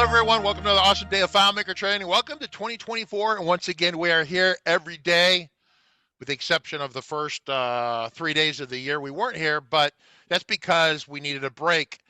everyone. Welcome to another awesome day of FileMaker training. Welcome to 2024. And once again, we are here every day, with the exception of the first 3 days of the year. We weren't here, but that's because we needed a break.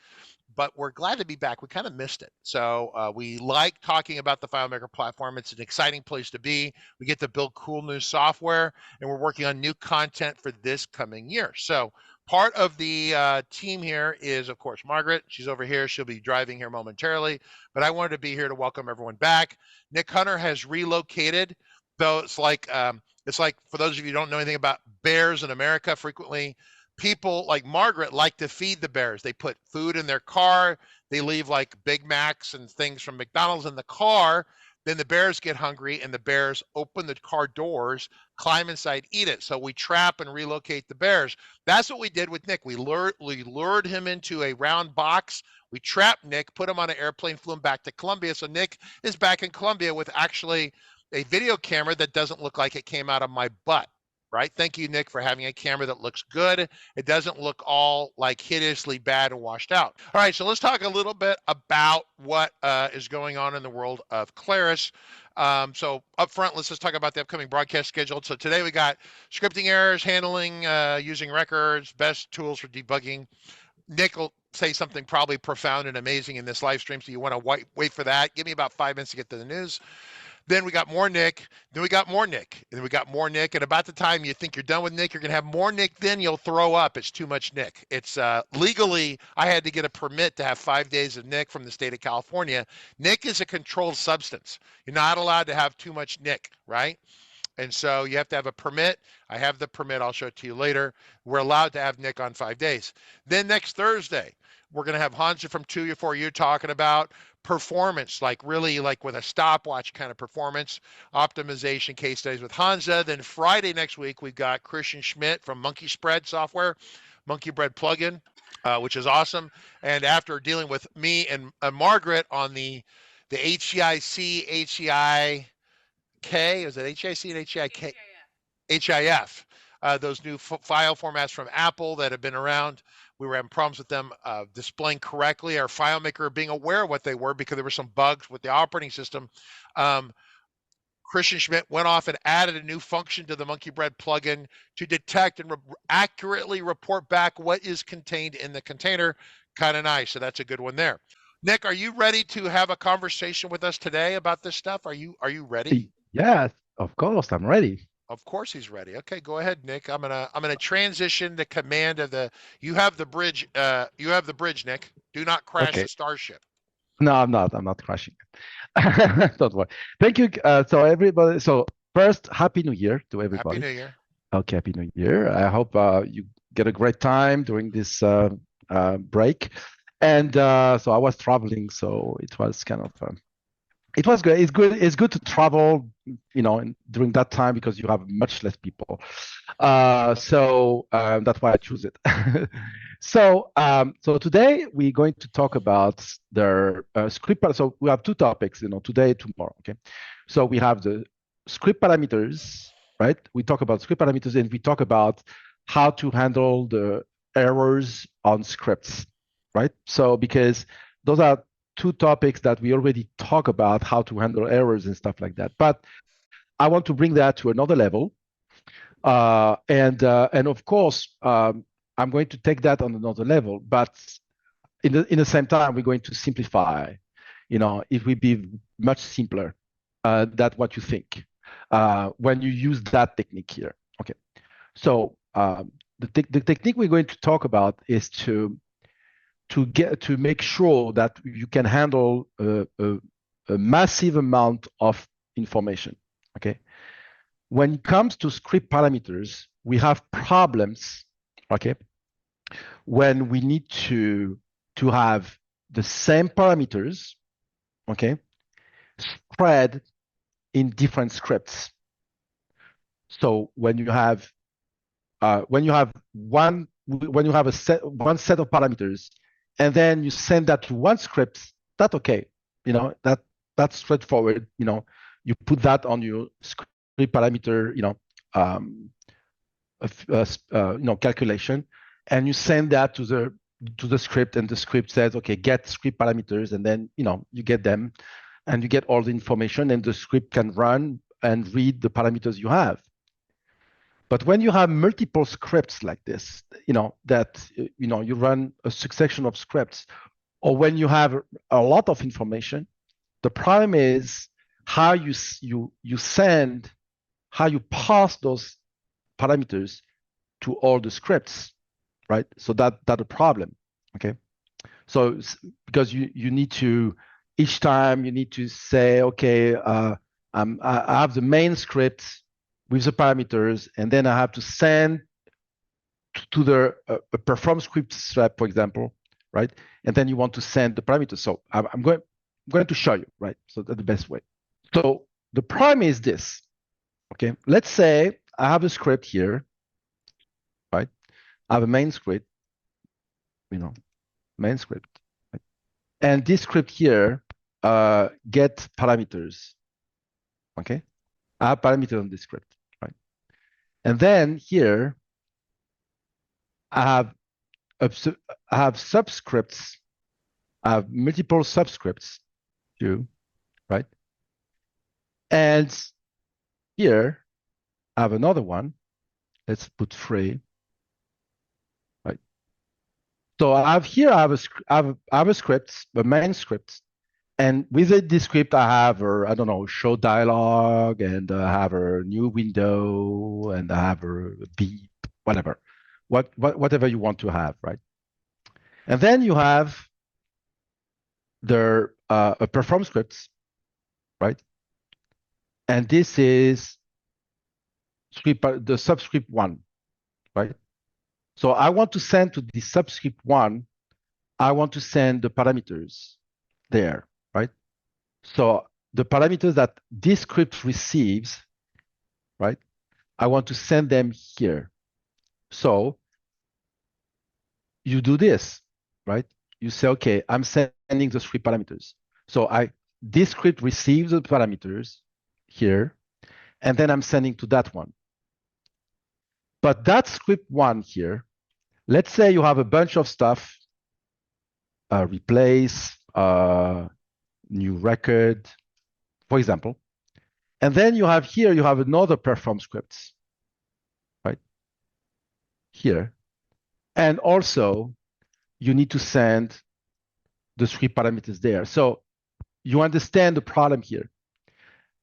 But we're glad to be back. We kind of missed it. So we like talking about the FileMaker platform. It's an exciting place to be. We get to build cool new software, and we're working on new content for this coming year. So part of the team here is, of course, Margaret. She's over here. She'll be driving here momentarily. But I wanted to be here to welcome everyone back. Nick Hunter has relocated, though it's like for those of you who don't know anything about bears in America, frequently people like Margaret like to feed the bears. They put food in their car. They leave like Big Macs and things from McDonald's in the car. Then the bears get hungry and the bears open the car doors, climb inside, eat it. So we trap and relocate the bears. That's what we did with Nick. We lured him into a round box. We trapped Nick, put him on an airplane, flew him back to Colombia. So Nick is back in Colombia with actually a video camera that doesn't look like it came out of my butt. Right? Thank you, Nick, for having a camera that looks good. It doesn't look all like hideously bad and washed out. All right, so let's talk a little bit about what is going on in the world of Claris. So up front, let's just talk about the upcoming broadcast schedule. So today we got scripting errors, handling using records, best tools for debugging. Nick will say something probably profound and amazing in this live stream, so you want to wait for that. Give me about 5 minutes to get to the news. Then we got more Nick, then we got more Nick, and then we got more Nick. And about the time you think you're done with Nick, you're going to have more Nick, then you'll throw up. It's too much Nick. It's legally, I had to get a permit to have 5 days of Nick from the state of California. Nick is a controlled substance. You're not allowed to have too much Nick, right? And so you have to have a permit. I have the permit. I'll show it to you later. We're allowed to have Nick on 5 days. Then next Thursday, we're going to have Hansa from 2U4U talking about performance, like really like with a stopwatch kind of performance optimization case studies with Hansa. Then Friday next week, we've got Christian Schmidt from Monkey Spread software, Monkey Bread plugin, which is awesome. And after dealing with me and Margaret on the HEIC, HEIK, is it HEIC and HEIK? HIF, those new file formats from Apple that have been around. We were having problems with them displaying correctly. Our FileMaker being aware of what they were because there were some bugs with the operating system. Christian Schmidt went off and added a new function to the Monkey Bread plugin to detect and accurately report back what is contained in the container. Kind of nice. So that's a good one there. Nick, are you ready to have a conversation with us today about this stuff? Are you ready? Yes, of course, I'm ready. Of course he's ready. Okay, go ahead, Nick. I'm gonna transition the command of the. You have the bridge. You have the bridge, Nick. Do not crash the starship. No, I'm not. I'm not crashing it. Don't worry. Thank you. So everybody. So first, Happy New Year to everybody. Happy New Year. Okay, Happy New Year. I hope you get a great time during this break. And so I was traveling, so it was kind of. It was good. It's good. It's good to travel, during that time because you have much less people. So that's why I choose it. So today we're going to talk about the script. So we have two topics, today, tomorrow. Okay. So we have the script parameters, right? We talk about script parameters and we talk about how to handle the errors on scripts, right? So because those are two topics that we already talk about, how to handle errors and stuff like that. But I want to bring that to another level. And of course, I'm going to take that on another level, but in the same time, we're going to simplify. It will be much simpler than what you think when you use that technique here. Okay. So the technique we're going to talk about is to make sure that you can handle a massive amount of information. Okay, when it comes to script parameters, we have problems. Okay, when we need to have the same parameters, okay, spread in different scripts. So when you have one set of parameters, and then you send that to one script, that's okay. That's straightforward. You put that on your script parameter, calculation, and you send that to to the script, and the script says, okay, get script parameters, and then you get them, and you get all the information, and the script can run and read the parameters you have. But when you have multiple scripts like this, that you run a succession of scripts, or when you have a lot of information, the problem is how you pass those parameters to all the scripts, right? So that's a problem. Okay. So because you need to, each time you need to say, okay, I have the main script with the parameters, and then I have to send to the perform script step, for example, right? And then you want to send the parameters. So I'm going to show you, right? So that's the best way. So the problem is this, okay? Let's say I have a script here, right? I have a main script, main script, right? And this script here get parameters, okay? I have parameters on this script, right? And then here I have subscripts. I have multiple subscripts too, right? And here I have another one. Let's put 3, right? So I have a script, a main script, and within this script I have show dialog, and I have a new window, and I have a beep, whatever, whatever you want to have, right? And then you have the a perform scripts, right? And this is the subscript 1, right? So I want to send to the subscript 1, I want to send the parameters there, right? So the parameters that this script receives, right? I want to send them here. So you do this, right? You say, okay, I'm sending the script parameters. So this script receives the parameters here, and then I'm sending to that one. But that script 1 here, let's say you have a bunch of stuff, replace, new record, for example. And then you have another perform scripts, right? Here. And also you need to send the script parameters there. So you understand the problem here.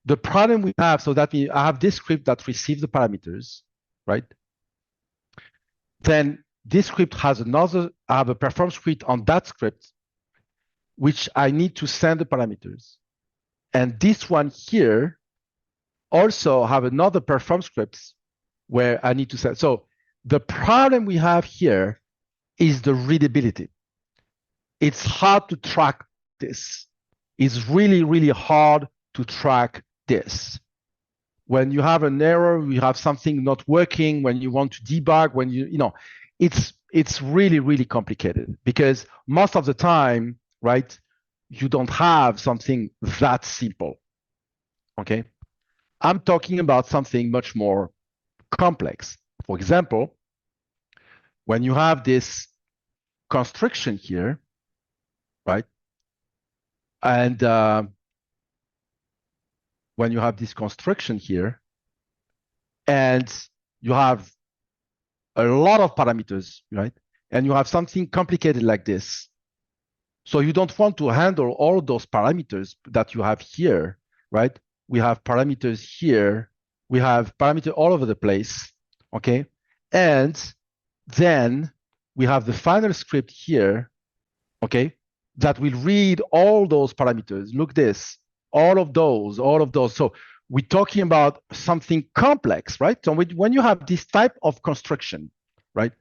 The problem we have, so that means I have this script that receives the parameters, right? Then this script has I have a perform script on that script, which I need to send the parameters. And this one here also have another perform scripts where I need to send. So the problem we have here is the readability. It's hard to track this. It's really, really hard to track this. When you have an error, you have something not working, when you want to debug, when it's really, really complicated, because most of the time, right, you don't have something that simple, okay? I'm talking about something much more complex. For example, when you have this constriction here, right? And when you have this constriction here, and you have a lot of parameters, right? And you have something complicated like this. So you don't want to handle all those parameters that you have here, right? We have parameters here. We have parameters all over the place, okay? And then we have the final script here, okay, that will read all those parameters. Look this, all of those. So we're talking about something complex, right? So when you have this type of construction, right,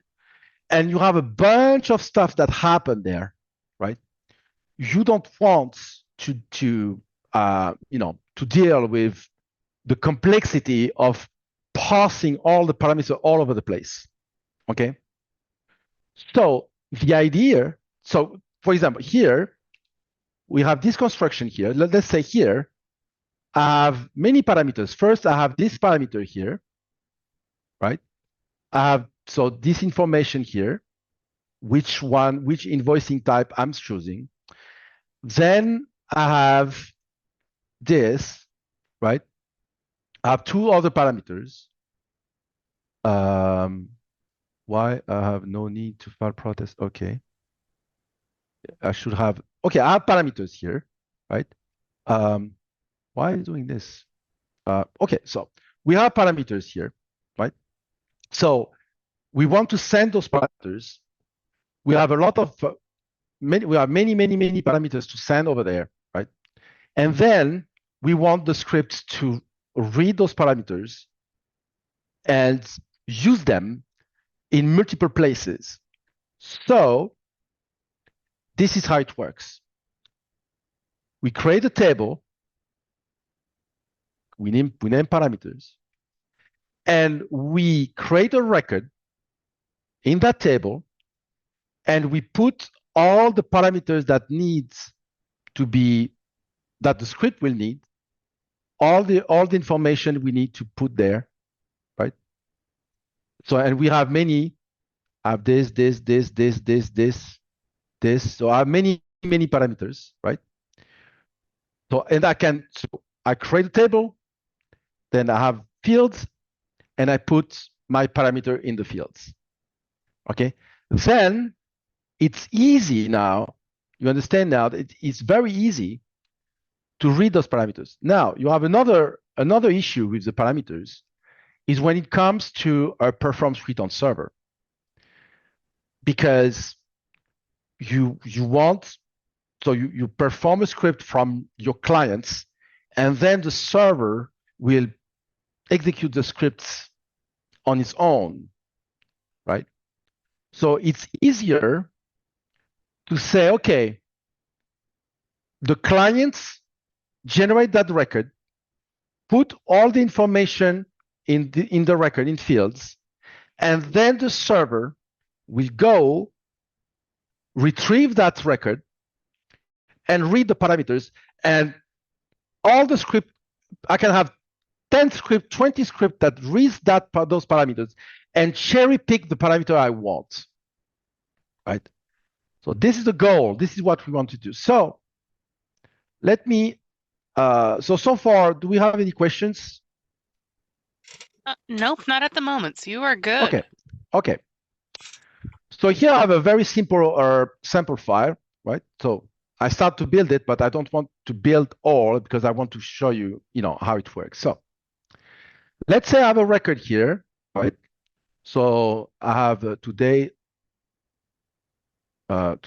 and you have a bunch of stuff that happen there, right, you don't want to deal with the complexity of parsing all the parameters all over the place, okay? So the idea, so for example, here, we have this construction here. Let's say here, I have many parameters. First, I have this parameter here, right? I have, so this information here, which invoicing type I'm choosing. Then I have this, right? I have two other parameters. Why I have no need to file protest? Okay. I should have, okay, I have parameters here, right? Why are you doing this? Okay, so we have parameters here, right? So we want to send those parameters. We have a lot of, we have many parameters to send over there, right? And then we want the script to read those parameters and use them in multiple places. So this is how it works. We create a table, we name parameters, and we create a record in that table, and we put all the parameters that needs to be, that the script will need, all the information we need to put there, right? So, and we have many, I have this. So I have many parameters, right? So, and I create a table, then I have fields, and I put my parameter in the fields. Okay. Then it's easy now. You understand now that it's very easy to read those parameters. Now you have another issue with the parameters is when it comes to a perform script on server, because you perform a script from your clients, and then the server will execute the scripts on its own, right? So it's easier to say, okay, the clients generate that record, put all the information in the record in fields, and then the server will go retrieve that record and read the parameters, and all the script, I can have 10 script, 20 script that reads those parameters and cherry pick the parameter I want, right? So this is the goal. This is what we want to do. So let me, so far, do we have any questions? Nope, not at the moment. So you are good. Okay. So here I have a very simple sample file, right? So I start to build it, but I don't want to build all because I want to show you, how it works. So let's say I have a record here, right? So I have today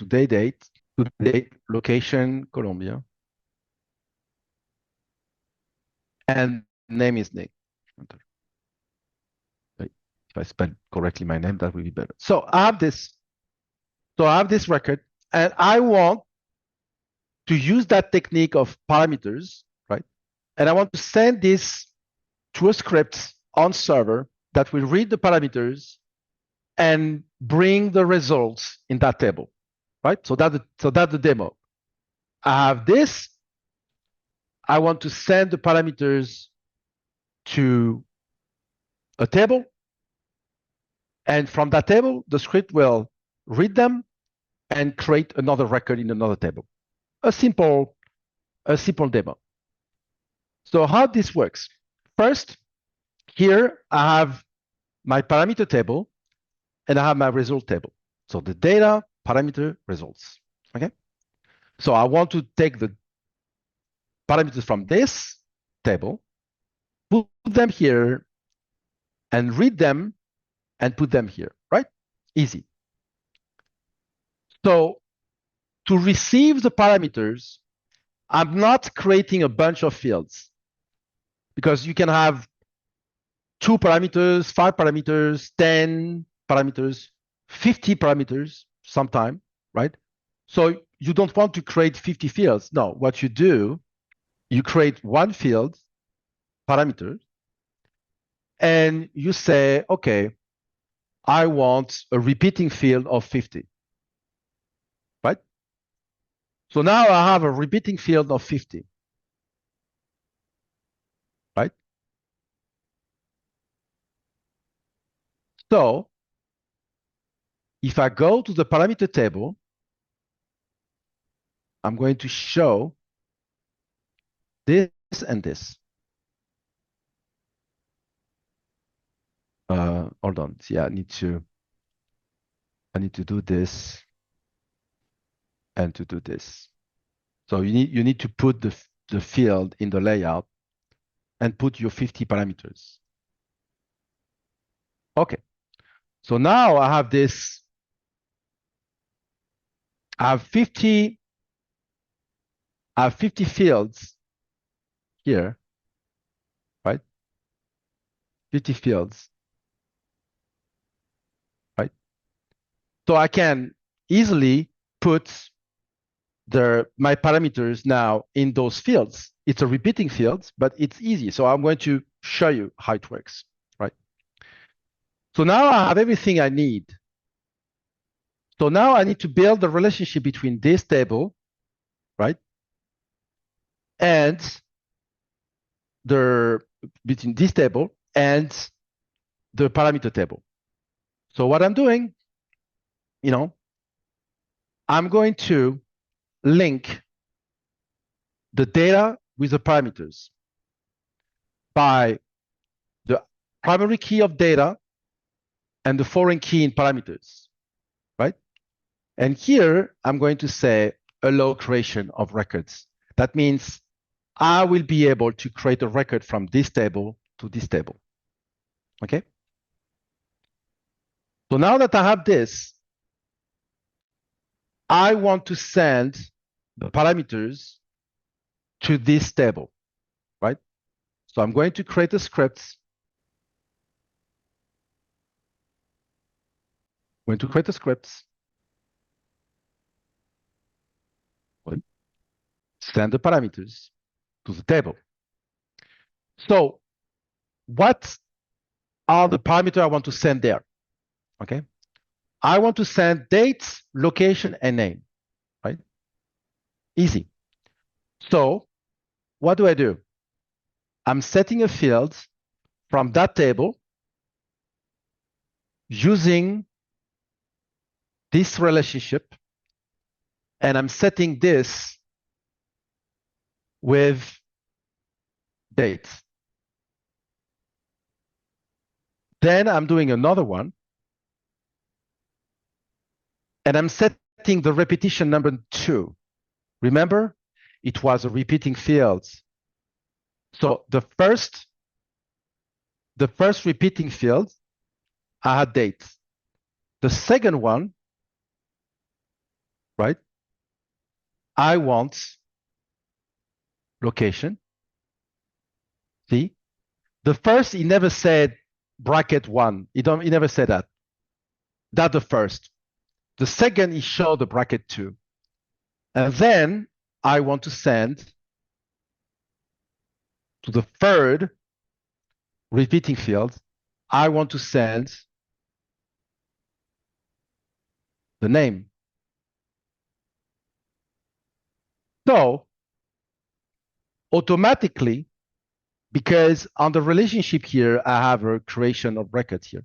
date, location, Colombia, and name is Nick. If I spell correctly my name, that will be better. So I have this. So I have this record, and I want to use that technique of parameters, right? And I want to send this to a script on server that will read the parameters and bring the results in that table, right? So that's the demo. I have this. I want to send the parameters to a table, and from that table, the script will read them and create another record in another table. A simple demo. So how this works? First, here I have my parameter table and I have my result table. So the data, parameter, results. Okay. So I want to take the parameters from this table, put them here, and read them and put them here, right? Easy. So to receive the parameters, I'm not creating a bunch of fields, because you can have 2 parameters, 5 parameters, 10 parameters, 50 parameters sometime, right? So you don't want to create 50 fields. No, what you do, you create one field, parameter, and you say, okay, I want a repeating field of 50, right? So now I have a repeating field of 50, right? So if I go to the parameter table, I'm going to show this and this. Hold on. Yeah, I need to do this and to do this. So you need to put the field in the layout and put your 50 parameters. Okay. So now I have this. I have 50 fields here, right? 50 fields, right? So I can easily put my parameters now in those fields. It's a repeating field, but it's easy. So I'm going to show you how it works, right? So now I have everything I need. So now I need to build the relationship between this table, right? And between this table and the parameter table. So what I'm doing, I'm going to link the data with the parameters by the primary key of data and the foreign key in parameters, right? And here I'm going to say allow creation of records. That means I will be able to create a record from this table to this table, okay? So now that I have this, I want to send the parameters to this table, right? So I'm going to create a script. I'm going to create a script. Send the parameters to the table. So what are the parameters I want to send there? Okay. I want to send date, location, and name, right? Easy. So what do? I'm setting a field from that table using this relationship, and I'm setting this with date. Then I'm doing another one, and I'm setting the repetition number 2. Remember, it was a repeating field. So the first repeating field, I had date. The second one, right? I want location. See, the first, he never said bracket 1. He never said that. That's the first. The second, he showed the bracket 2. And then I want to send to the third repeating field, I want to send the name. So automatically, because on the relationship here, I have a creation of record here,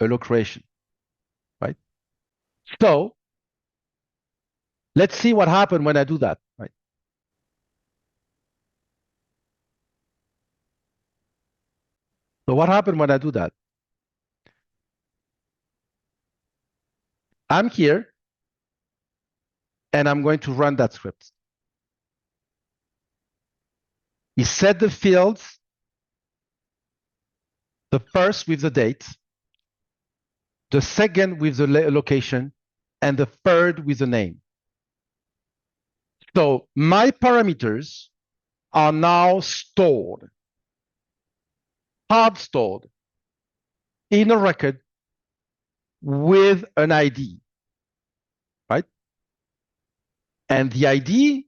allow creation, right? So let's see what happened when I do that, right? So what happened when I do that? I'm here, and I'm going to run that script. We set the fields, the first with the date, the second with the location, and the third with the name. So my parameters are now stored, hard stored in a record with an ID, right? And the ID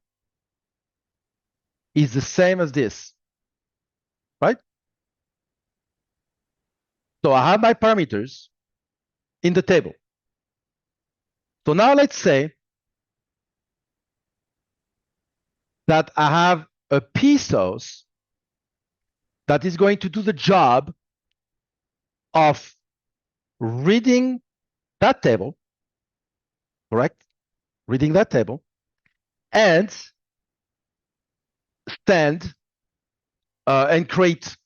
is the same as this, right? So I have my parameters in the table. So now let's say that I have a Osos that is going to do the job of reading that table correct? Reading that table, and send and create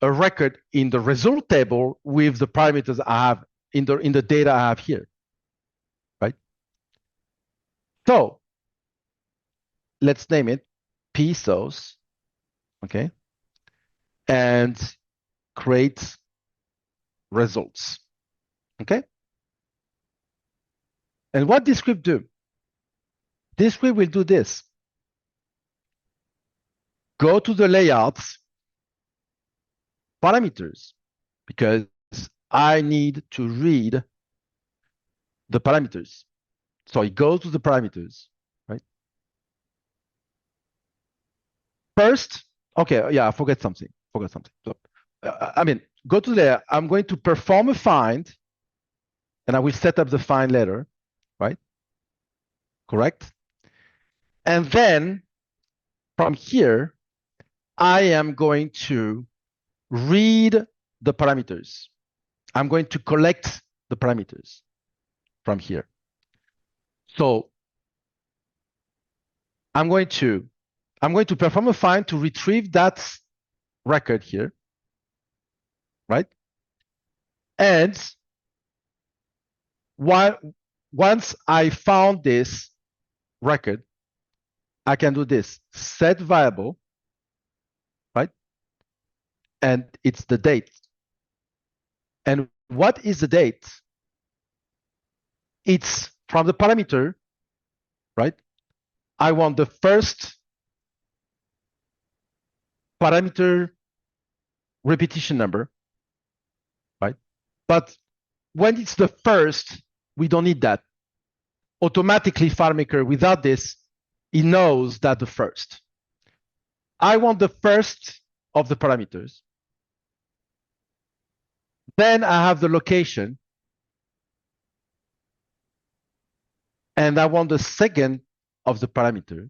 a record in the result table with the parameters I have in the data I have here, right? So let's name it Osos, okay, and create results, okay? And what this script do? This script will do this. Go to the layouts parameters, because I need to read the parameters. So it goes to the parameters, right? First, okay, yeah, I forget something. So, go to there. I'm going to perform a find, and I will set up the find later, right? Correct? And then from here, I am going to read the parameters. I'm going to collect the parameters from here. So I'm going to perform a find to retrieve that record here, right? And once I found this record, I can do this, set variable, right? And it's the date. And what is the date? It's from the parameter, right? I want the first parameter repetition number, right? But when it's the first, we don't need that. Automatically, FileMaker, without this, it knows that the first. I want the first of the parameters. Then I have the location. And I want the second of the parameter.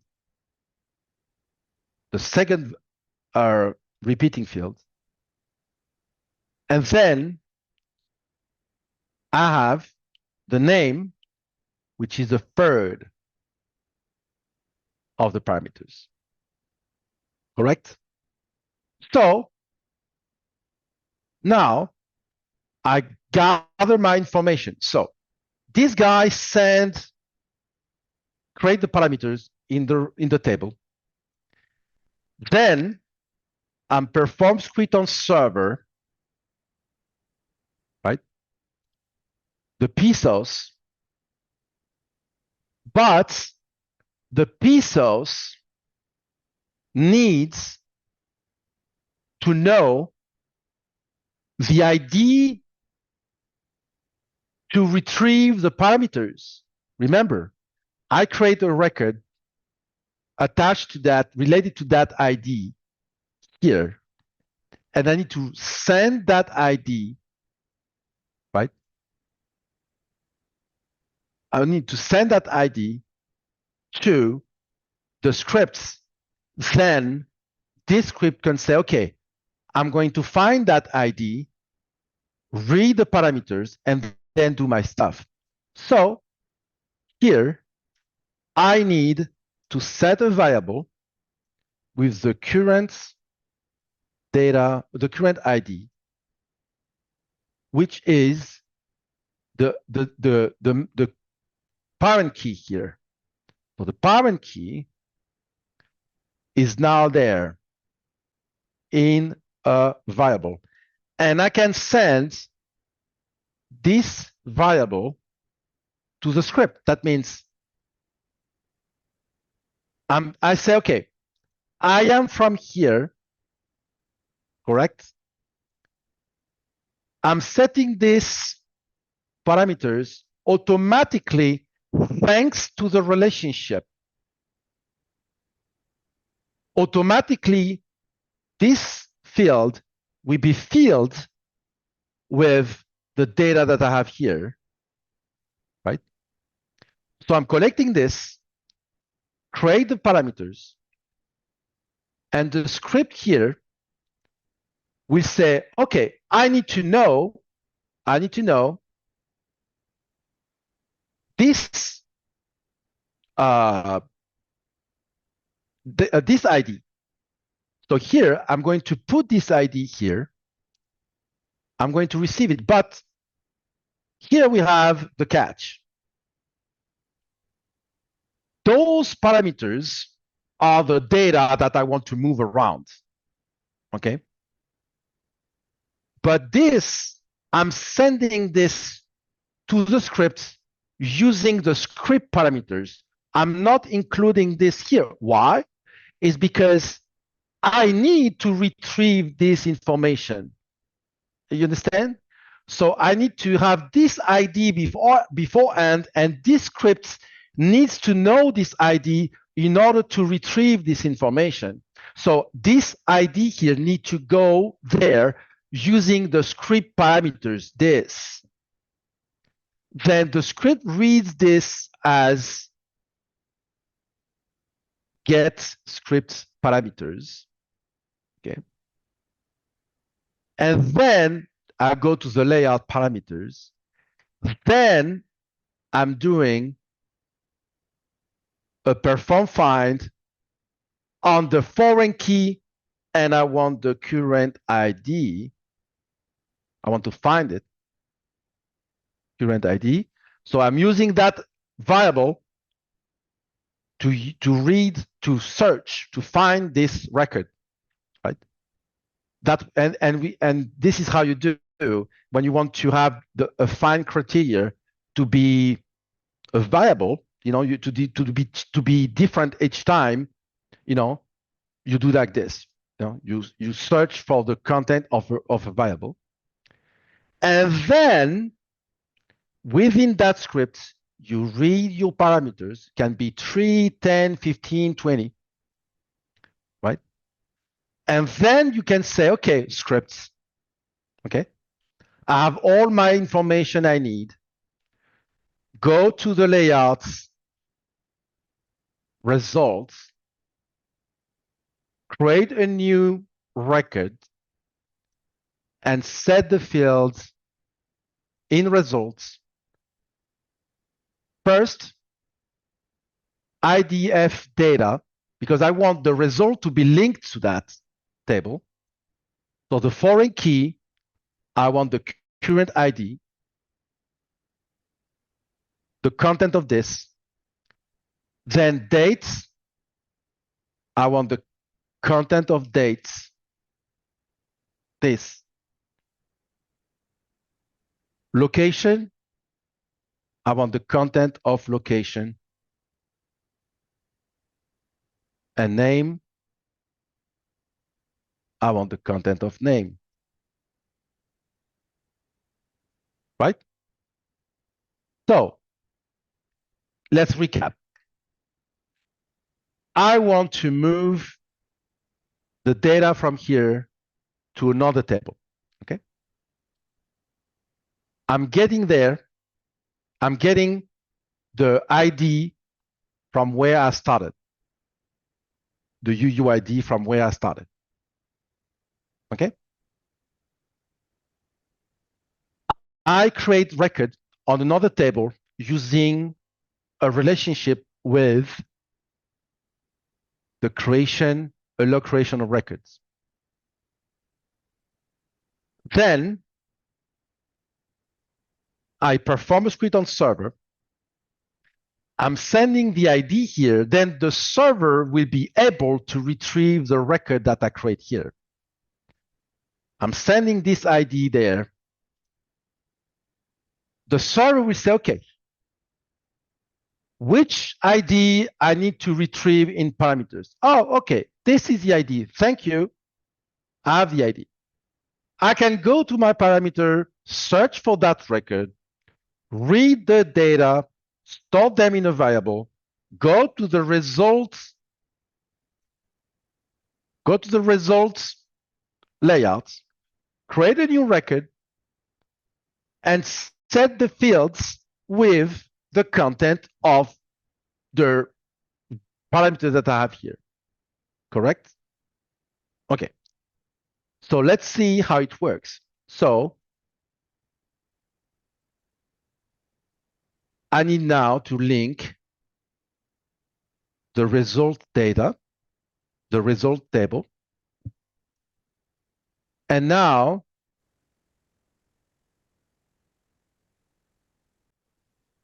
The second repeating field. And then I have the name, which is the third of the parameters. Correct? So now I gather my information. So this guy create the parameters in the table. Then perform script on server, right? The Osos, but the Osos needs to know the ID to retrieve the parameters. Remember, I create a record attached to that, related to that ID here. And I need to send that ID, right? I need to send that ID to the scripts. Then this script can say, okay, I'm going to find that ID, read the parameters, and then do my stuff. So here, I need to set a variable with the current data, the current ID, which is the parent key here. So the parent key is now there in a variable. And I can send this variable to the script. That means I say, okay, I am from here, correct? I'm setting these parameters automatically thanks to the relationship. Automatically, this field will be filled with the data that I have here, right? So I'm collecting this, create the parameters, and the script here will say, okay, I need to know this this ID. So here, I'm going to put this ID here. I'm going to receive it, but here we have the catch. Those parameters are the data that I want to move around, okay? But this, I'm sending this to the script using the script parameters. I'm not including this here. Why? It's because I need to retrieve this information. You understand? So I need to have this ID beforehand, and this script needs to know this ID in order to retrieve this information. So this ID here needs to go there using the script parameters, this. Then the script reads this as get script parameters, okay? And then I go to the layout parameters. Then I'm doing a perform find on the foreign key, and I want the current ID. I want to find it, current ID. So I'm using that variable to read, to search, to find this record, right? That and this is how you do when you want to have a find criteria to be a variable. You know, to be different each time. You know, you do like this. You know, you search for the content of a variable, and then within that script, you read your parameters. Can be 3, 10, 15, 20, right? And then you can say, okay, scripts, okay, I have all my information I need. Go to the layouts, results, create a new record, and set the fields in results. First, IDF data, because I want the result to be linked to that table. So the foreign key, I want the current ID, the content of this, then dates, I want the content of dates, this. Location, I want the content of location. And name, I want the content of name. Right? So let's recap. I want to move the data from here to another table. Okay? I'm getting there. I'm getting the ID from where I started. The UUID from where I started. Okay? I create record on another table using a relationship with the creation, allow creation of records. Then I perform a script on server. I'm sending the ID here, then the server will be able to retrieve the record that I create here. I'm sending this ID there. The server will say, okay, which ID I need to retrieve in parameters? Oh, okay, this is the ID. Thank you. I have the ID. I can go to my parameter, search for that record, read the data, store them in a variable, go to the results layouts, create a new record, and set the fields with the content of the parameter that I have here. Correct? Okay. So let's see how it works. So I need now to link the result data, the result table. And now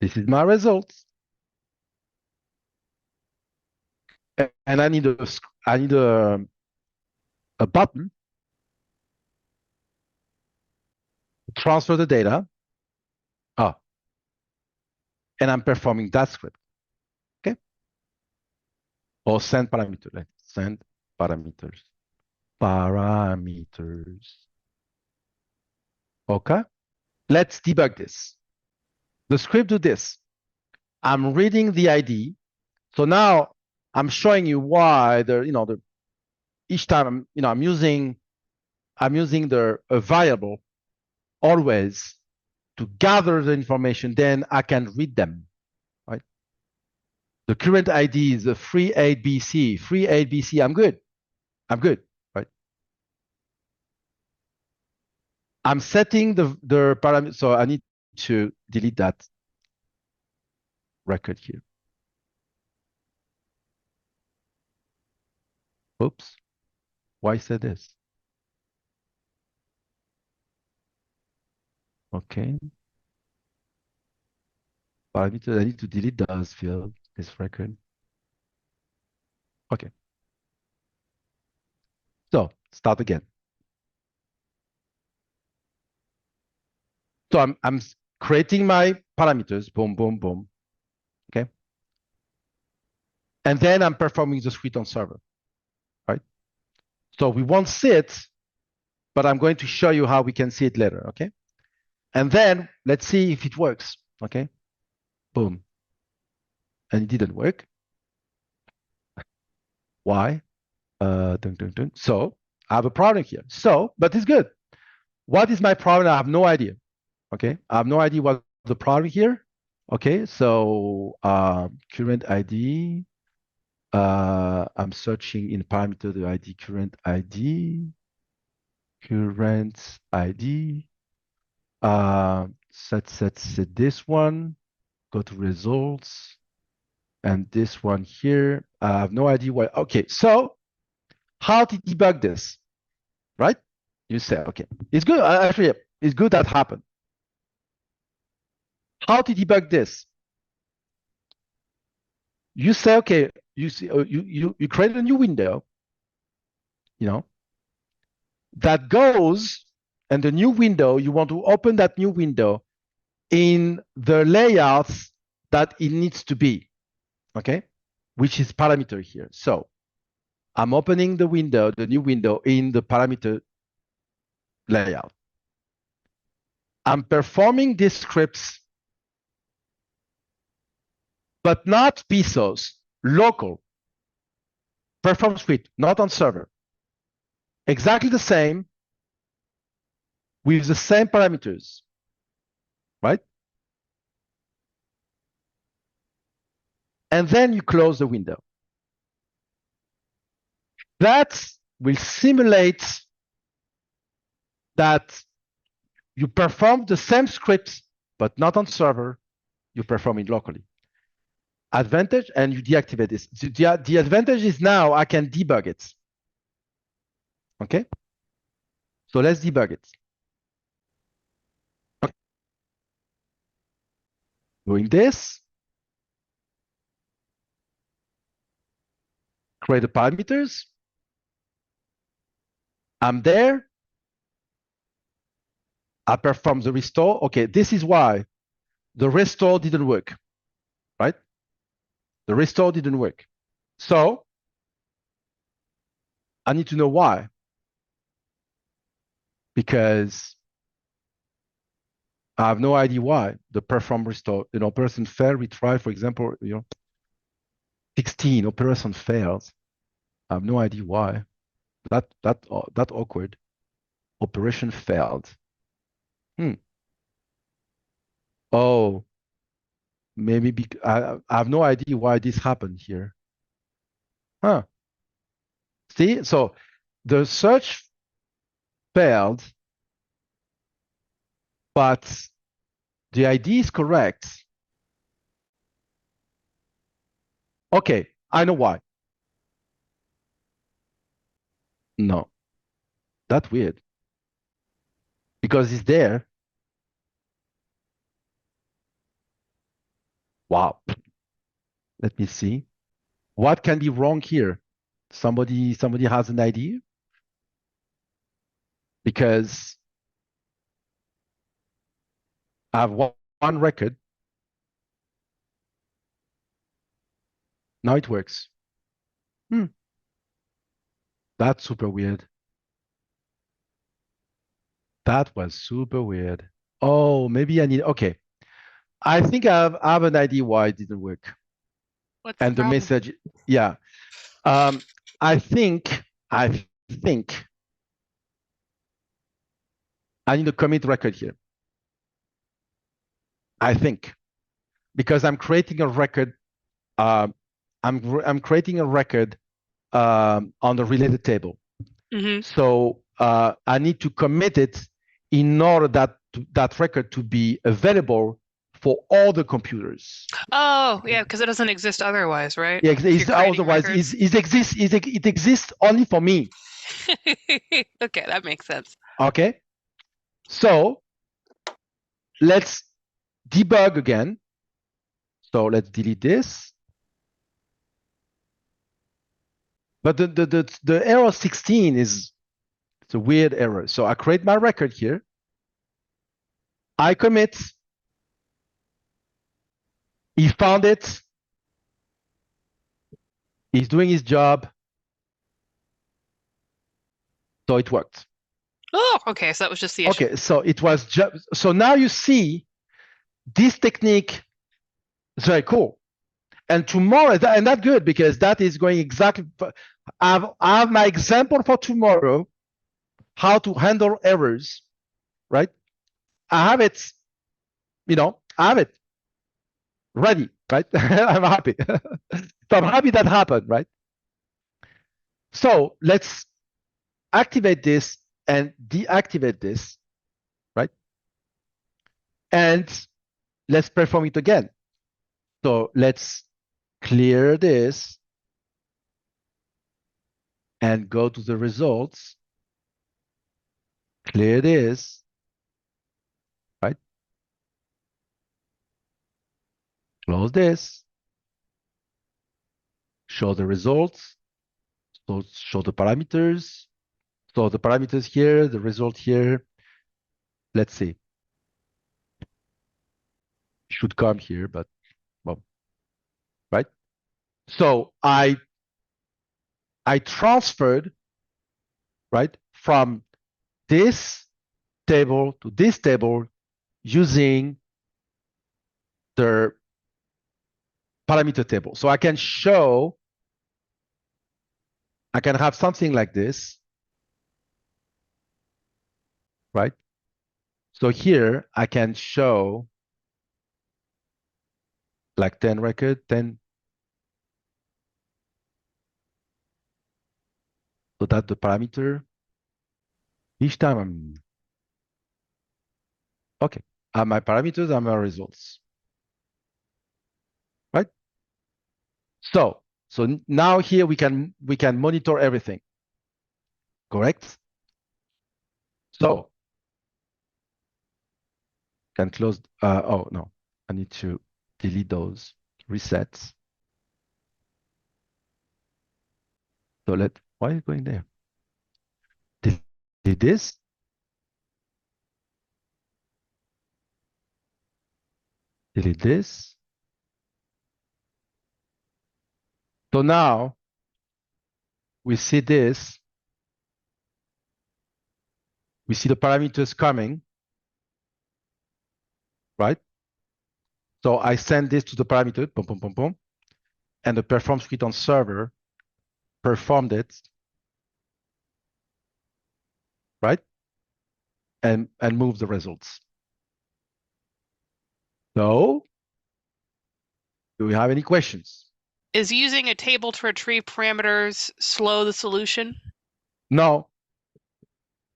this is my results. And I need a button to transfer the data. And I'm performing that script. Okay. Or send parameter. Let's send parameters. Parameters. Okay. Let's debug this. The script do this. I'm reading the ID. So now I'm showing you why each time I'm using a variable always to gather the information, then I can read them. Right? The current ID is a 38BC. 38BC, I'm good. Right? I'm setting the parameter, so I need to delete that record here. Oops. Why said this? Okay. Parameter, I need to delete those field, this record. Okay. So start again. So I'm creating my parameters, boom, boom, boom. Okay. And then I'm performing the script on server. Right. So we won't see it, but I'm going to show you how we can see it later. Okay. And then let's see if it works. Okay. Boom. And it didn't work. Why? So I have a problem here. So, but it's good. What is my problem? I have no idea. Okay. I have no idea what the problem here. Okay. So current ID. I'm searching in parameter the ID, current ID. Set this one, go to results, and this one here. I have no idea why. Okay, so how to debug this, right? You say, okay, it's good. Actually, it's good that happened. How to debug this? You say, okay, you create a new window, that goes, and the new window, you want to open that new window in the layouts that it needs to be, okay? Which is parameter here. So I'm opening the window, the new window in the parameter layout. I'm performing these scripts, but not Osos, local. Perform script, not on server. Exactly the same with the same parameters, right? And then you close the window. That will simulate that you perform the same script, but not on server. You perform it locally. Advantage, and you deactivate this. The advantage is now I can debug it. Okay? So let's debug it. Okay. Doing this. Create the parameters. I'm there. I perform the restore. Okay, this is why the restore didn't work, right? The restore didn't work. So I need to know why. Because I have no idea why the perform restore, operation fail, retry, for example, 16 operation fails. I have no idea why. That awkward. Operation failed. Oh, maybe I have no idea why this happened here. Huh. See, so the search failed, but the ID is correct. Okay, I know why. No, that's weird. Because it's there. Wow. Let me see. What can be wrong here? Somebody has an idea? Because I have one record. Now it works. That's super weird. That was super weird. Oh, maybe I need, okay. I think I have an idea why it didn't work. What's And the problem? message, yeah. I think I need a commit record here. I think because I'm creating a record. I'm creating a record on the related table. So I need to commit it in order that record to be available for all the computers. Oh, yeah, because it doesn't exist otherwise, right? Yeah, If you're creating otherwise records. it exists only for me. Okay, that makes sense. Okay, so let's debug again. So let's delete this. But the error 16 it's a weird error. So I create my record here. I commit. He found it. He's doing his job. So it worked. Oh, okay, so that was just the issue. Okay, so it was just, so now you see this technique is very cool. And tomorrow, and that's good because that is going exactly, I have my example for tomorrow, how to handle errors, right? I have it, I have it ready, right? I'm happy. So I'm happy that happened, right? So let's activate this and deactivate this, right? And let's perform it again. So let's clear this and go to the results. Clear this, right? Close this. Show the results. So show the parameters. So the parameters here, the result here. Let's see. Should come here, but well, right? So I transferred, right, from this table to this table using the parameter table. So I can have something like this, right? So here I can show like 10 record, 10. So that's the parameter. Each time I'm, okay. My parameters are my results, right? So now here we can monitor everything, correct? So can close, oh no, I need to delete those resets. So why are you going there? Delete this. Delete this. So now we see this. We see the parameters coming, right? So I send this to the parameter, boom, boom, boom, boom, and the perform script on server performed it, right? And move the results. So, do we have any questions? Is using a table to retrieve parameters slow the solution? No,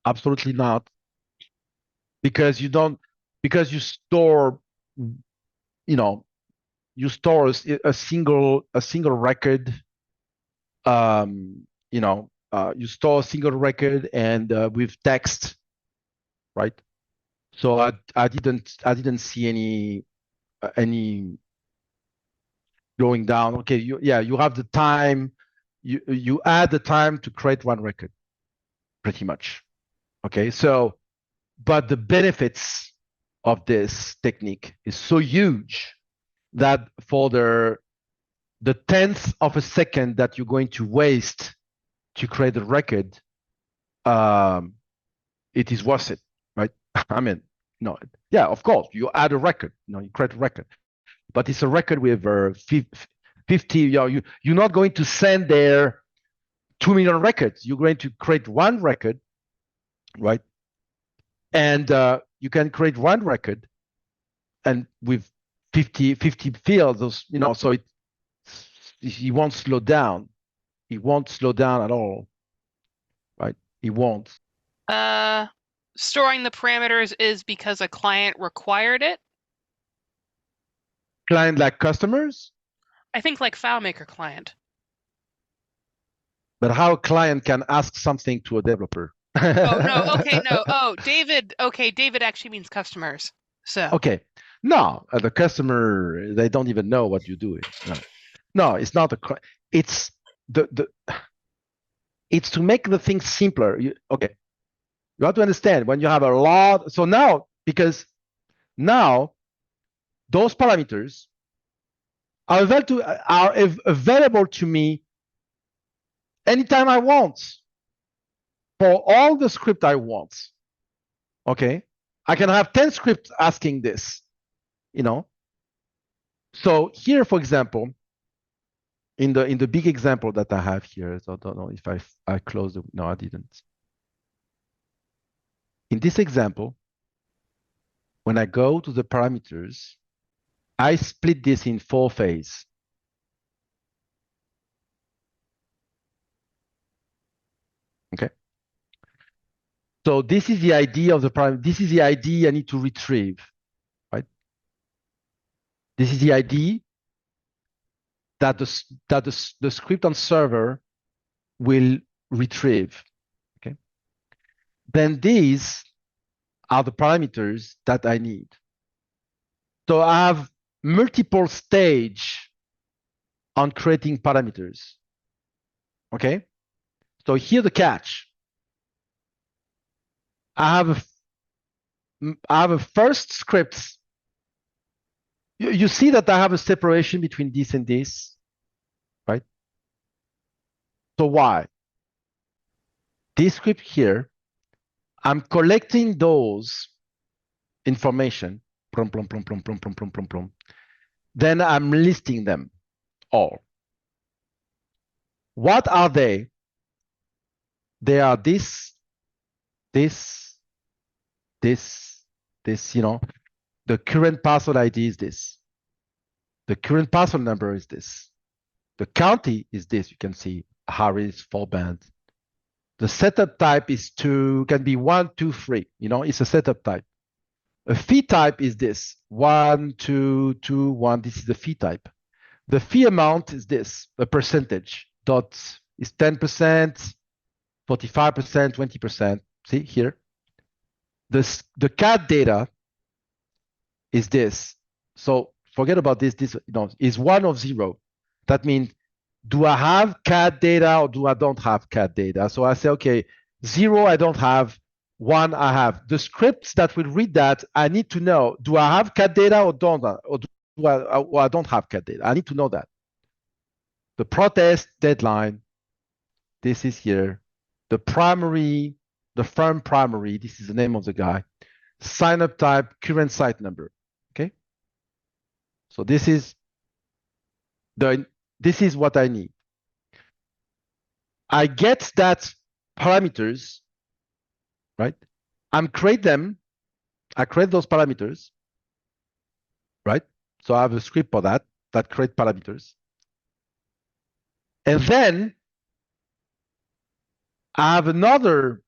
absolutely not. Because you store, you store a single record. You store a single record and with text, right? So I didn't see any going down. Okay, you have the time. You add the time to create one record, pretty much. Okay, so but the benefits of this technique is so huge that for the tenth of a second that you're going to waste to create a record, it is worth it, right? I mean, no, yeah, of course, you add a record, you create a record, but it's a record with 50. You're not going to send there 2 million records. You're going to create one record, right? And you can create one record, and with 50 fields, so it won't slow down. It won't slow down at all, right? It won't. Storing the parameters is because a client required it? Client like customers? I think like FileMaker client. But how a client can ask something to a developer? Oh, no, okay, no. Oh, David actually means customers. So. Okay. No, the customer, they don't even know what you're doing. No, it's not it's it's to make the thing simpler. Okay. You have to understand when you have a lot. So now, because now those parameters are available to me anytime I want for all the script I want. Okay. I can have 10 scripts asking this, So here, for example, in the big example that I have here, so I don't know if I closed it. No, I didn't. In this example, when I go to the parameters, I split this in 4 phases. Okay. So this is the ID of the parameter. This is the ID I need to retrieve, right? This is the ID that the script on server will retrieve. Okay. Then these are the parameters that I need. So I have multiple stage on creating parameters. Okay. So here the catch. I have a first script. You see that I have a separation between this and this, right? So why? This script here, I'm collecting those information, plum, plum, plum, plum, plum, plum, plum, plum, plum. Then I'm listing them all. What are they? They are this, the current parcel ID is this. The current parcel number is this. The county is this. You can see Harris, 4 band. The setup type is can be 1, 2, 3. It's a setup type. A fee type is this 1, 2, 2, 1. This is the fee type. The fee amount is this, a percentage. Dot is 10%, 45%, 20%. See here. The CAD data is this. So forget about this. This is 1 or 0. That means, do I have CAD data or do I don't have CAD data? So I say, okay, 0 I don't have, 1 I have. The scripts that will read that, I need to know, do I have CAD data or I don't have CAD data? I need to know that. The protest deadline, this is here. The primary, the firm primary, this is the name of the guy. Sign up type, current site number. Okay. So this is what I need. I get that parameters, right? I create those parameters, right? So I have a script for that create parameters. And then I have another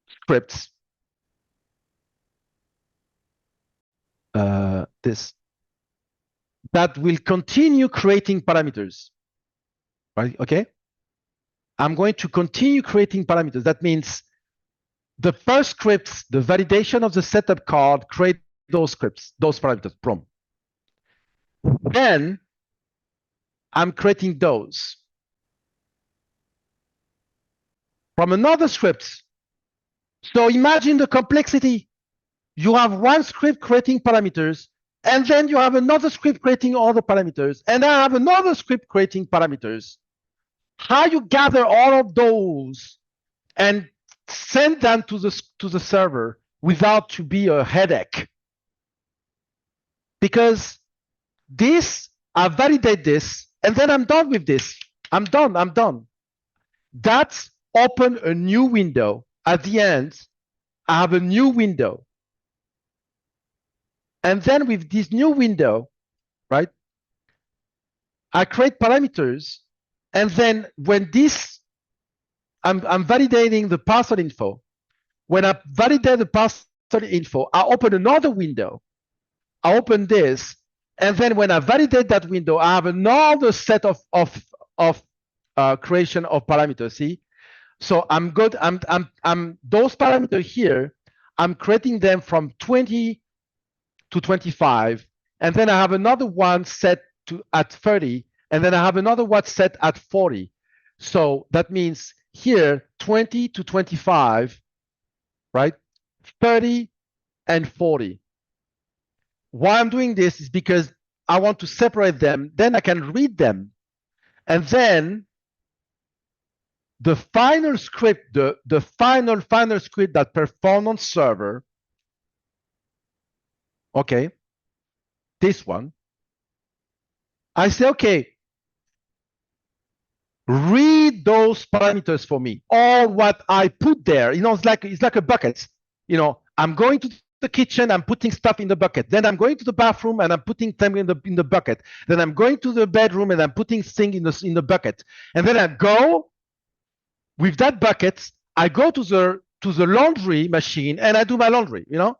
script, this that will continue creating parameters, right? Okay. I'm going to continue creating parameters. That means the first scripts, the validation of the setup card, create those scripts, those parameters, boom. Then I'm creating those from another script. So imagine the complexity. You have one script creating parameters, and then you have another script creating all the parameters, and I have another script creating parameters. How you gather all of those and send them to the server without to be a headache? Because this, I validate this, and then I'm done with this. I'm done. That's open a new window. At the end, I have a new window. And then with this new window, right, I create parameters. And then when this, I'm validating the parcel info. When I validate the parcel info, I open another window. I open this. And then when I validate that window, I have another set of creation of parameters. See? So I'm good. I'm those parameters here, I'm creating them from 20 to 25, and then I have another one set to at 30, and then I have another one set at 40. So that means here 20 to 25, right? 30 and 40. Why I'm doing this is because I want to separate them, then I can read them, and then the final script, the final script that performs on server, okay, this one, I say, okay, read those parameters for me, all what I put there. It's like a bucket. I'm going to the kitchen, I'm putting stuff in the bucket. Then I'm going to the bathroom and I'm putting them in the bucket. Then I'm going to the bedroom and I'm putting things in the bucket. And then I go with that bucket, I go to the laundry machine and I do my laundry, You know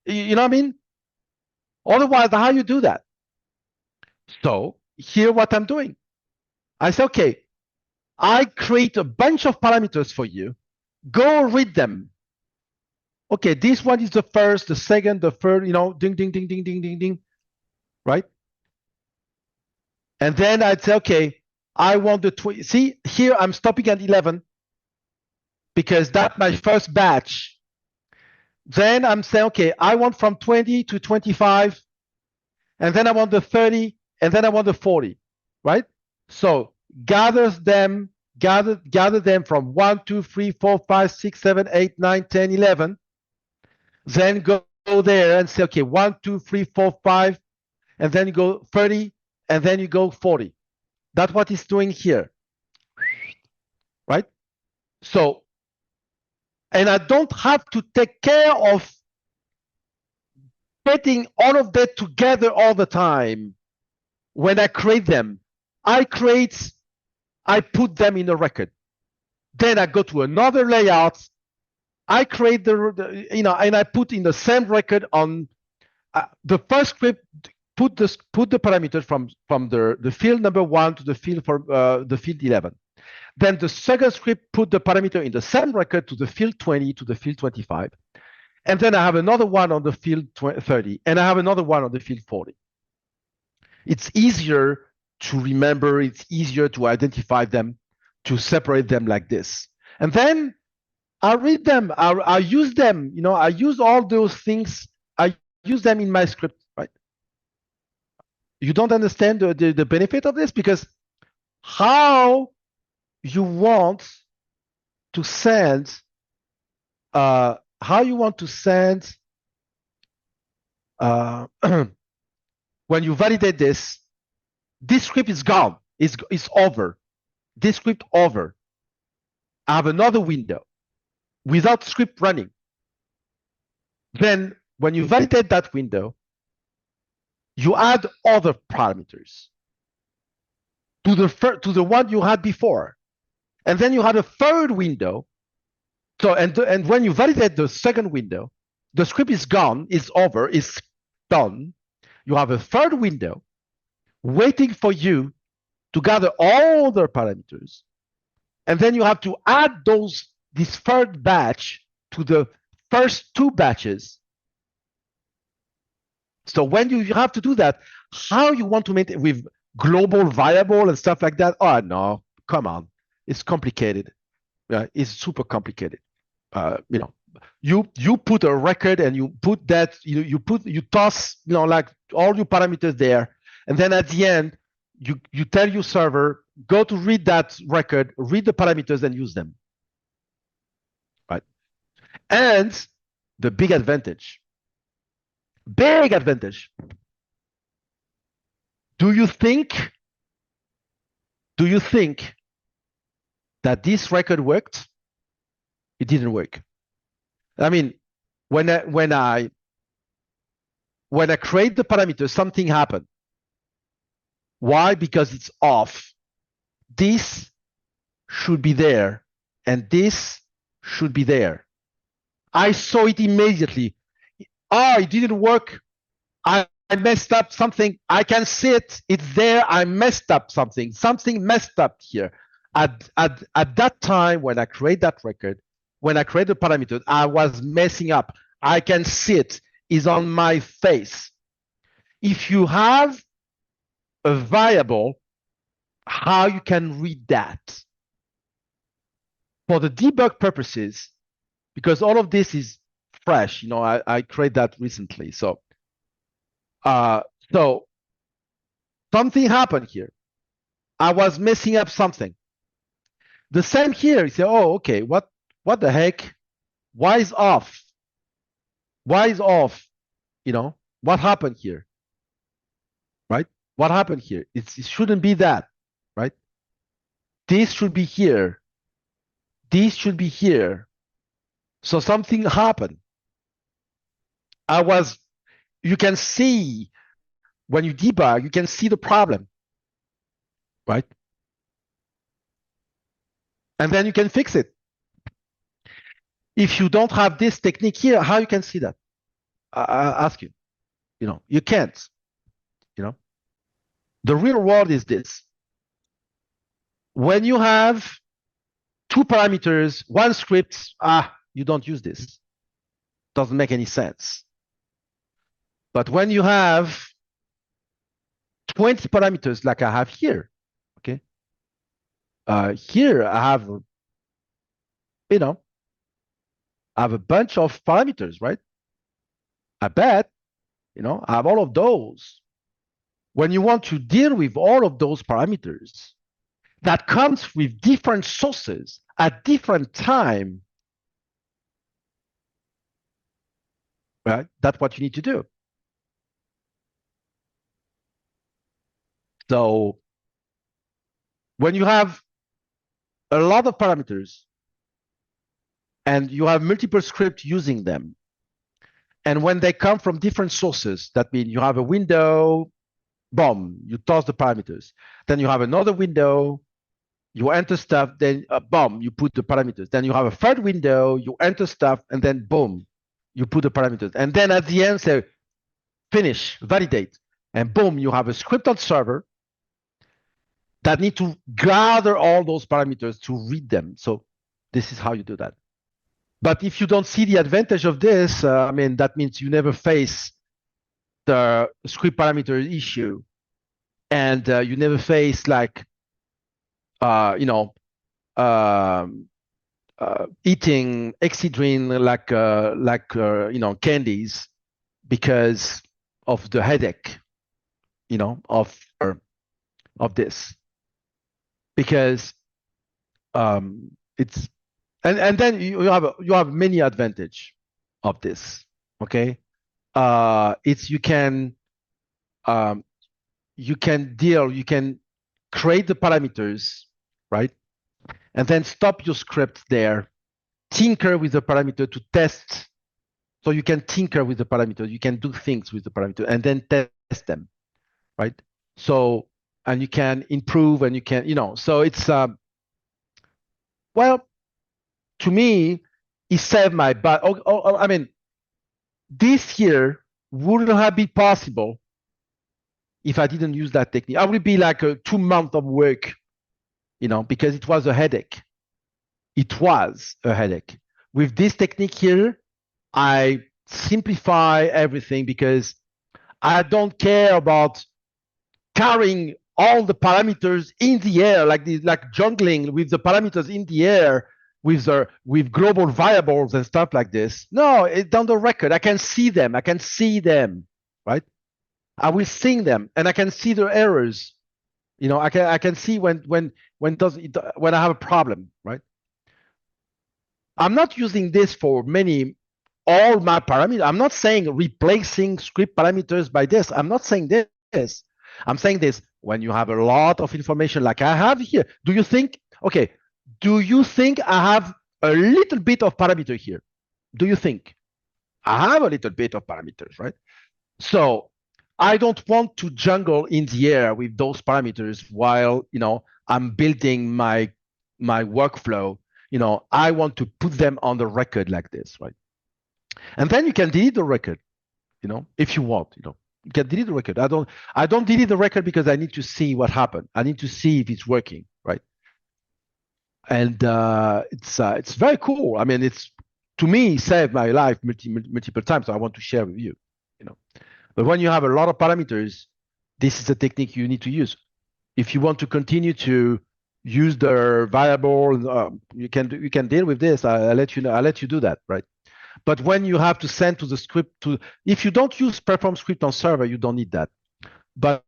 what I mean? Otherwise, how you do that? So here what I'm doing. I say, okay, I create a bunch of parameters for you. Go read them. Okay, this one is the first, the second, the third, ding, ding, ding, ding, ding, ding, ding, right? And then I'd say, okay, I want the 20. See, here I'm stopping at 11 because that's my first batch. Then I'm saying, okay, I want from 20 to 25, and then I want the 30, and then I want the 40, right? So gather them from 1, 2, 3, 4, 5, 6, 7, 8, 9, 10, 11. Then go there and say, okay, 1, 2, 3, 4, 5, and then you go 30, and then you go 40. That's what it's doing here, right? So, and I don't have to take care of getting all of that together all the time. When I create them, I put them in a record. Then I go to another layout. I create and I put in the same record on the first script. Put the parameter from the field number 1 to the field the field 11. Then the second script put the parameter in the same record to the field 20 to the field 25. And then I have another one on the field 30, and I have another one on the field 40. It's easier to remember, it's easier to identify them, to separate them like this. And then I read them, I use them, I use all those things, I use them in my script, right? You don't understand the benefit of this, because how you want to send when you validate this script is gone, it's over. This script over. I have another window without script running. Then when you validate that window, you add other parameters to the one you had before. And then you had a third window. So and when you validate the second window, the script is gone, it's over, it's done. You have a third window, waiting for you to gather all the parameters. And then you have to add this third batch to the first two batches. So when you have to do that, how you want to maintain with global variable and stuff like that? Oh no, come on, it's complicated. It's super complicated. You put a record and you put that you toss like all your parameters there, and then at the end you tell your server go to read that record, read the parameters and use them. Right? And the big advantage. Do you think that this record worked? It didn't work. I mean, when I create the parameter, something happened. Why? Because it's off. This should be there, and this should be there. I saw it immediately. Oh, it didn't work. I messed up something. I can see it. It's there. I messed up something. Something messed up here. At that time, when I create that record, when I create the parameter, I was messing up. I can see it. It's on my face. If you have a variable, how you can read that? For the debug purposes, because all of this is fresh, I created that recently. So something happened here. I was messing up something. The same here. You say, oh, okay, what the heck? Why is off? Why is off? What happened here? Right? What happened here? It shouldn't be that, right? This should be here. This should be here. So something happened. You can see when you debug, you can see the problem, right? And then you can fix it. If you don't have this technique here, how you can see that? I ask you. You can't. The real world is this. When you have two parameters, one script, you don't use this. Doesn't make any sense. But when you have 20 parameters like I have here, okay? Here I have, I have a bunch of parameters, right? I bet, I have all of those. When you want to deal with all of those parameters, that comes with different sources at different time, right? That's what you need to do. So when you have a lot of parameters and you have multiple scripts using them, and when they come from different sources, that means you have a window, boom, you toss the parameters. Then you have another window, you enter stuff, then boom, you put the parameters. Then you have a third window, you enter stuff, and then boom, you put the parameters. And then at the end, say, finish, validate. And boom, you have a script on server that need to gather all those parameters to read them. So this is how you do that. But if you don't see the advantage of this, that means you never face the script parameter issue, and you never face like, eating Excedrin like candies because of the headache, of this, because it's and then you have many advantage of this. Okay, it's you can create the parameters, right? And then stop your script there, tinker with the parameter to test. So you can tinker with the parameter, you can do things with the parameter and then test them, right? So, and you can improve and you can, so it's, well, to me, it saved my butt. This here wouldn't have been possible if I didn't use that technique. I would be like 2 months of work, because it was a headache. It was a headache. With this technique here, I simplify everything because I don't care about carrying all the parameters in the air, like jungling with the parameters in the air with global variables and stuff like this. No, it's on the record. I can see them, right? I will sing them, and I can see the errors. I can see when I have a problem, right? I'm not using this for all my parameters. I'm not saying replacing script parameters by this. I'm not saying this. I'm saying this when you have a lot of information like I have here. Do you think I have a little bit of parameter here? Do you think I have a little bit of parameters, right? So I don't want to jungle in the air with those parameters while I'm building my workflow. I want to put them on the record like this, right? And then you can delete the record, if you want. You can delete the record. I don't delete the record because I need to see what happened. I need to see if it's working, right? And it's very cool. I mean, it's, to me, saved my life multiple times. So I want to share with you. But when you have a lot of parameters, this is a technique you need to use. If you want to continue to use the variable, you can deal with this. I'll let you do that, right? But when you have to send to the script if you don't use perform script on server, you don't need that. But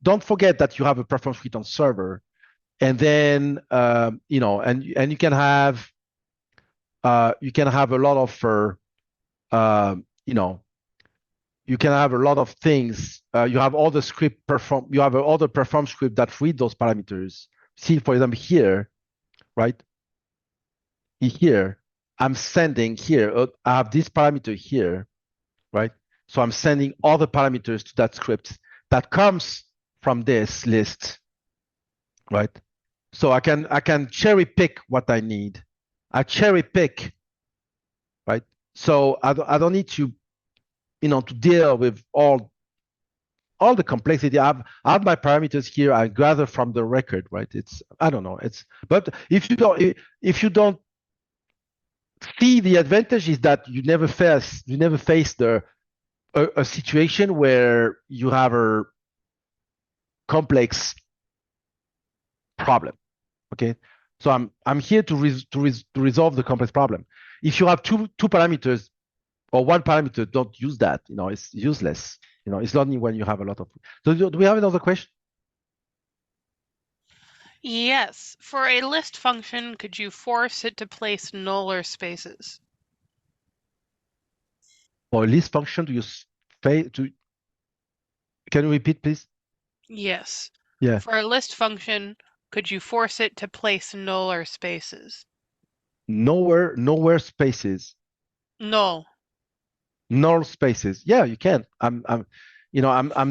don't forget that you have a perform script on server, and then and you can have a lot of you can have a lot of things. You have all the script perform. You have all the perform script that read those parameters. See, for example, here, right? Here, I'm sending here. I have this parameter here, right? So I'm sending all the parameters to that script that comes from this list, right? So I can cherry pick what I need. I cherry pick, right? So I don't need to to deal with all the complexity. I have my parameters here. I gather from the record, right? I don't know. But if you don't see, the advantage is that you never face a situation where you have a complex problem. Okay, so I'm here to resolve the complex problem. If you have two parameters or one parameter, don't use that. It's useless. It's only when you have a lot of. So do we have another question? Yes. For a list function, could you force it to place null or spaces? For a list function, can you repeat, please? Yes. Yeah. For a list function, could you force it to place null or spaces? Nowhere spaces. Null. Null spaces. Yeah, you can. I'm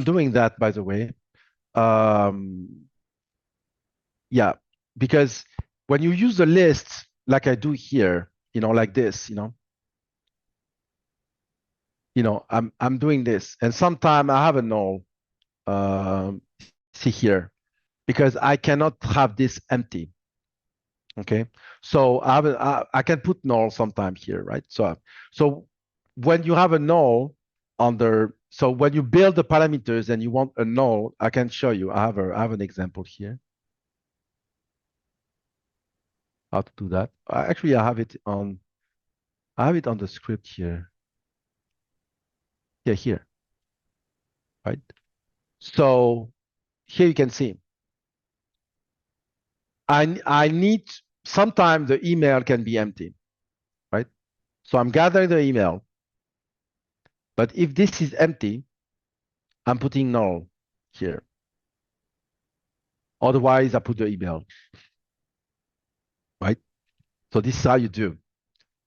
doing that, by the way. Yeah, because when you use a list like I do here, like this, I'm doing this, and sometimes I have a null. See here, because I cannot have this empty. Okay, so I can put null sometime here, right? So when you have a null so when you build the parameters and you want a null, I can show you. I have an example here. How to do that. Actually, I have it on the script here. Yeah, here. Right? So here you can see. I need, sometimes the email can be empty, right? So I'm gathering the email. But if this is empty, I'm putting null here. Otherwise, I put the email, right? So this is how you do.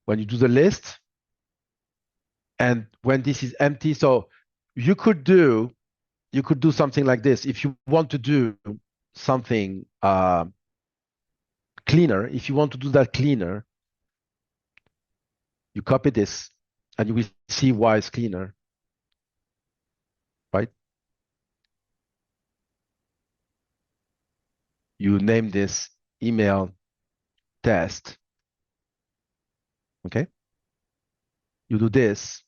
When you do the list, and when this is empty, so you could do something like this. If you want to do something cleaner, if you want to do that cleaner, you copy this, and you will see why it's cleaner, right? you name this email test. Okay. You do this,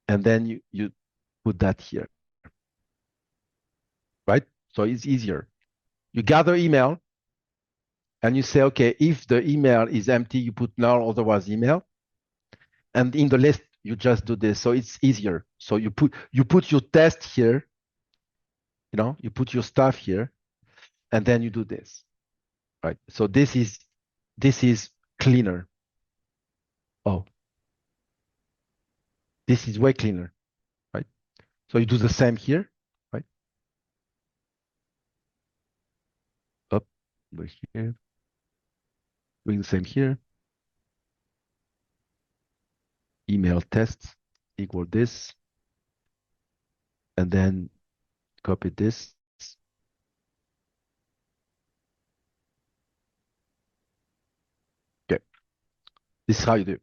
and then you put that here, right? So it's easier. You gather email, and you say, okay, if the email is empty, you put null, otherwise email. And in the list, you just do this. So it's easier. So you put your test here, you put your stuff here, and then you do this, right? So this is cleaner. Oh, this is way cleaner, right? So you do the same here, right? Up, over here, doing the same here. Email test equal this, and then copy this. Okay, this is how you do.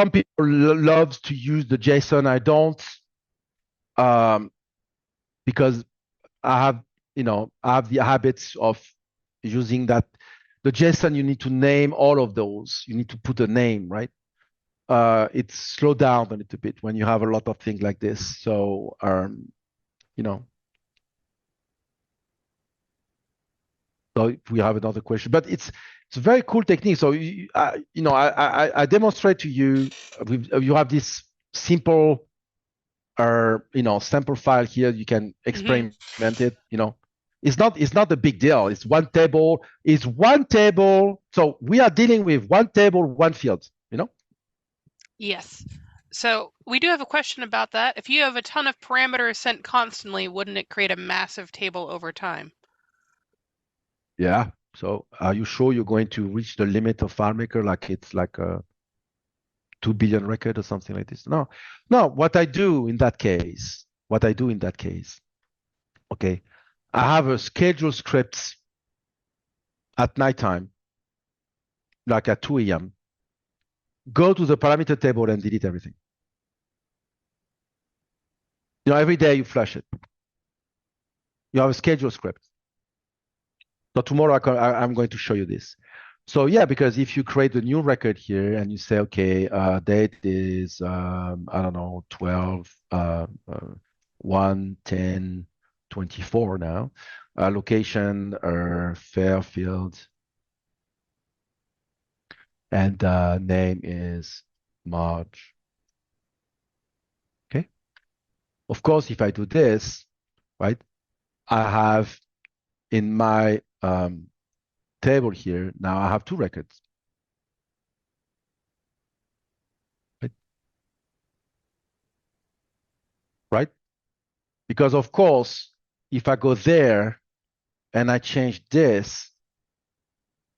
Some people love to use the JSON. I don't, because I have the habits of using that. The JSON, you need to name all of those. You need to put a name, right? It's slowed down a little bit when you have a lot of things like this. So, so if we have another question, but it's a very cool technique. So, I demonstrate to you. You have this simple, sample file here. You can experiment it. It's not a big deal. It's one table. So we are dealing with one table, one field. Yes. So we do have a question about that. If you have a ton of parameters sent constantly, wouldn't it create a massive table over time? Yeah. So are you sure you're going to reach the limit of FileMaker like it's like a 2 billion record or something like this? No. What I do in that case, okay, I have a schedule script at nighttime, like at 2 a.m. Go to the parameter table and delete everything. Every day you flush it. You have a schedule script. So tomorrow I'm going to show you this. So yeah, because if you create a new record here and you say, okay, date is, I don't know, 12, 1, 10, 24 now. Location, Fairfield. And name is March. Okay. Of course, if I do this, right, I have in my table here, now I have 2 records. Right? Because of course, if I go there and I change this,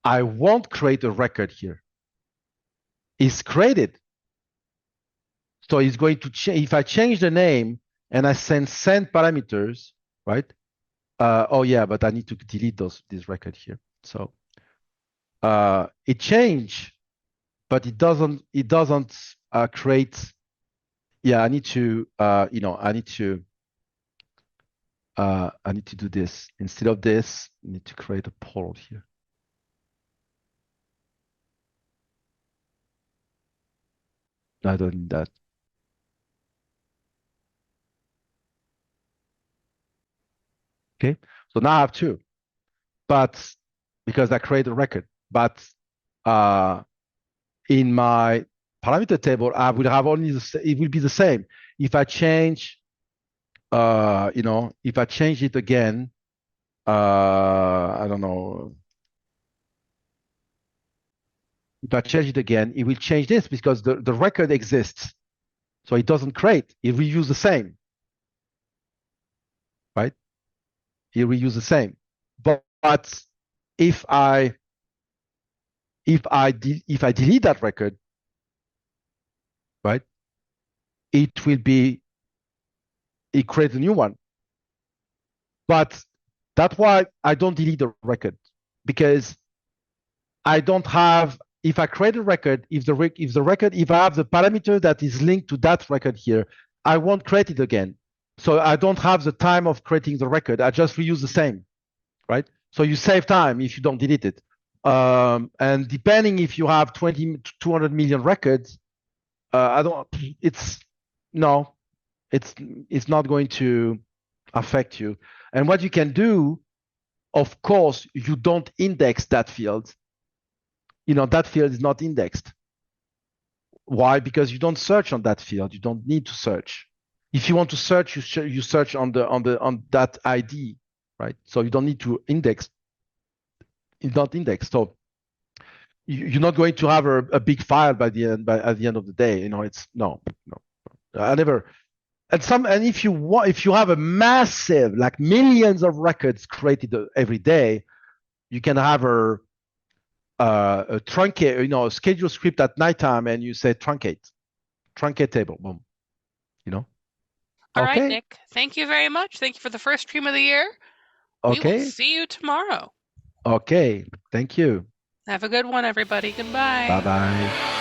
I won't create a record here. It's created. So it's going to change. If I change the name and I send parameters, right? Oh yeah, but I need to delete this record here. So it changed, but it doesn't create. Yeah, I need to I need to do this. Instead of this, I need to create a portal here. I don't need that. Okay, so now I have 2, but because I create a record, but in my parameter table, I will have only it will be the same. If I change, if I change it again, I don't know. If I change it again, it will change this because the record exists. So it doesn't create, it reuse the same. Right? It reuse the same. But if I delete that record, right, it creates a new one. But that's why I don't delete the record, because I don't have, if I create a record, if I have the parameter that is linked to that record here, I won't create it again. So I don't have the time of creating the record. I just reuse the same, right? So you save time if you don't delete it. And depending if you have 200 million records, it's not going to affect you. And what you can do, of course, you don't index that field. That field is not indexed. Why? Because you don't search on that field. You don't need to search. If you want to search, you search on that ID, right? So you don't need to index. It's not indexed. So you're not going to have a big file at the end of the day. It's no. I never. And if you have a massive, like millions of records created every day, you can have a truncate, a schedule script at nighttime, and you say truncate table, boom. All Okay. right, Nick. Thank you very much. Thank you for the first stream of the year. We Okay. will see you tomorrow. Okay. Thank you. Have a good one, everybody. Goodbye. Bye-bye.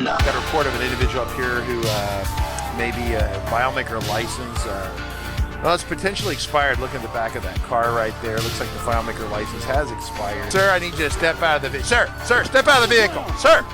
Got a report of an individual up here who may be a FileMaker license. Well, it's potentially expired. Look at the back of that car right there. Looks like the FileMaker license has expired. Sir, I need you to step out of the vehicle. Sir, step out of the vehicle. Sir!